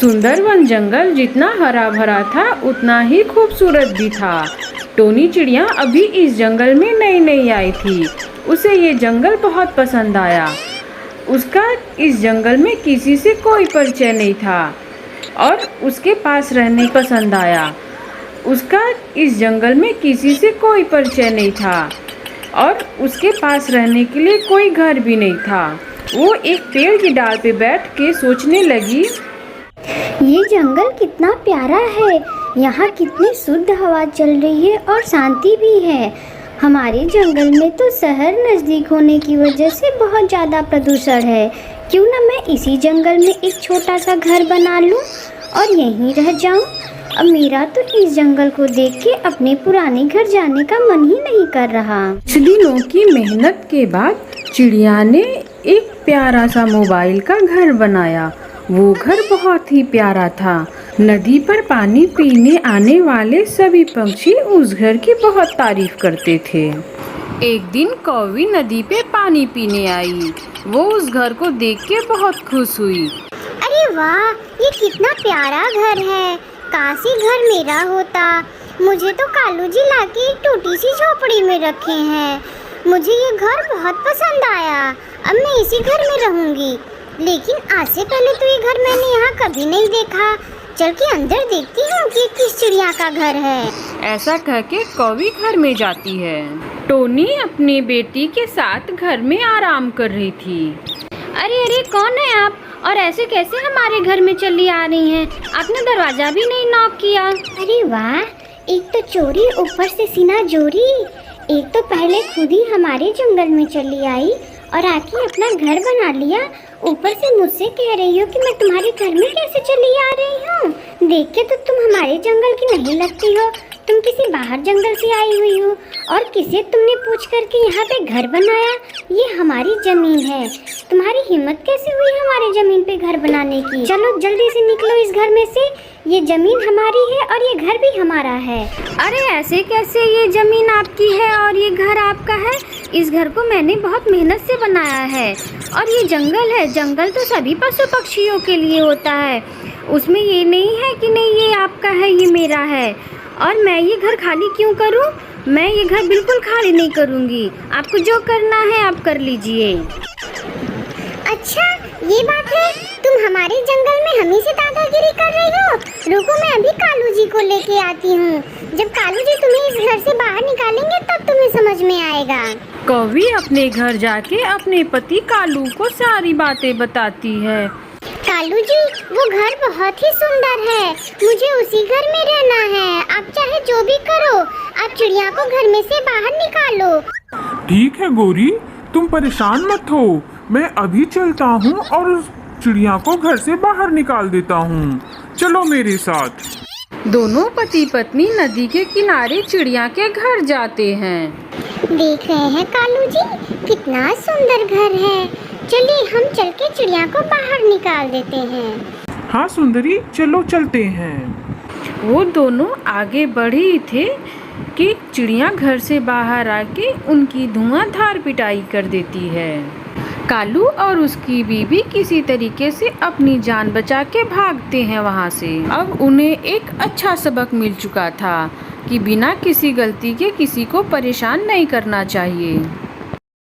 सुंदर वन जंगल जितना हरा भरा था उतना ही खूबसूरत भी था। टोनी चिड़िया अभी इस जंगल में नई नई आई थी। उसे ये जंगल बहुत पसंद आया। उसका इस जंगल में किसी से कोई परिचय नहीं था और उसके पास रहने पसंद आया। उसका इस जंगल में किसी से कोई परिचय नहीं था और उसके पास रहने के लिए कोई घर भी नहीं था। वो एक पेड़ की डाल पे बैठ के सोचने लगी, ये जंगल कितना प्यारा है, यहाँ कितनी शुद्ध हवा चल रही है और शांति भी है। हमारे जंगल में तो शहर नज़दीक होने की वजह से बहुत ज़्यादा प्रदूषण है। क्यों ना मैं इसी जंगल में एक छोटा सा घर बना लूँ और यहीं रह जाऊँ। अब मेरा तो इस जंगल को देख के अपने पुराने घर जाने का मन ही नहीं कर रहा। कुछ दिनों की मेहनत के बाद चिड़िया ने एक प्यारा सा मोबाइल का घर बनाया। वो घर बहुत ही प्यारा था। नदी पर पानी पीने आने वाले सभी पक्षी उस घर की बहुत तारीफ करते थे। एक दिन कौवी नदी पे पानी पीने आई। वो उस घर को देख के बहुत खुश हुई। अरे वाह, ये कितना प्यारा घर है। काश ये घर मेरा होता। मुझे तो कालू जी लाके एक टूटी सी झोपड़ी में रखे हैं। मुझे ये घर बहुत पसंद आया। अब मैं इसी घर में रहूंगी। लेकिन आज से पहले तो ये घर मैंने यहाँ कभी नहीं देखा। चल के अंदर देखती हूँ कि किस चिड़िया का घर है। ऐसा कह के कौवी घर में जाती है। टोनी अपनी बेटी के साथ घर में आराम कर रही थी। अरे अरे, कौन है आप और ऐसे कैसे हमारे घर में चली आ रही हैं? आपने दरवाजा भी नहीं नॉक किया। अरे वाह, एक तो चोरी ऊपर से सीना जोरी। एक तो पहले खुद ही हमारे जंगल में चली आई और आके अपना घर बना लिया। ऊपर से मुझसे कह रही हो कि मैं तुम्हारे घर में कैसे चली आ रही हूँ। देख के तो तुम हमारे जंगल की नहीं लगती हो। तुम किसी बाहर जंगल से आई हुई हो और किसे तुमने पूछ करके यहाँ पे घर बनाया। ये हमारी जमीन है। तुम्हारी हिम्मत कैसे हुई हमारे जमीन पे घर बनाने की? चलो जल्दी से निकलो इस घर में से। ये जमीन हमारी है और ये घर भी हमारा है। अरे ऐसे कैसे? ये जमीन आपकी है और ये घर आपका है? इस घर को मैंने बहुत मेहनत से बनाया है। और ये जंगल है। जंगल तो सभी पशु पक्षियों के लिए होता है। उसमें ये नहीं है कि नहीं ये आपका है, ये मेरा है। और मैं ये घर खाली क्यों करूं? मैं ये घर बिल्कुल खाली नहीं करूंगी। आपको जो करना है आप कर लीजिए। अच्छा, ये बात है। तुम हमारे जंगल में हमी से दादागिरी कर रही हो। रुको, मैं अभी कालू जी को लेके आती हूँ। जब कालू जी तुम्हें इस घर से बाहर निकालेंगे तब तुम्हें समझ में आएगा। कौवी अपने घर जाके अपने पति कालू को सारी बातें बताती है। कालू जी, वो घर बहुत ही सुंदर है। मुझे उसी घर में रहना है। आप चाहे जो भी करो, आप चिड़िया को घर में से बाहर निकालो। ठीक है गौरी, तुम परेशान मत हो। मैं अभी चलता हूँ और उस चिड़िया को घर से बाहर निकाल देता हूँ। चलो मेरे साथ। दोनों पति पत्नी नदी के किनारे चिड़िया के घर जाते हैं। देख रहे हैं कालू जी, कितना सुंदर घर है। चलिए हम चल के चिड़िया को बाहर निकाल देते हैं। हाँ सुंदरी, चलो चलते हैं। वो दोनों आगे बढ़ी थे कि चिड़िया घर से बाहर आके उनकी धुआंधार पिटाई कर देती है। कालू और उसकी बीवी किसी तरीके से अपनी जान बचा के भागते हैं वहाँ से। अब उन्हें एक अच्छा सबक मिल चुका था कि बिना किसी गलती के किसी को परेशान नहीं करना चाहिए।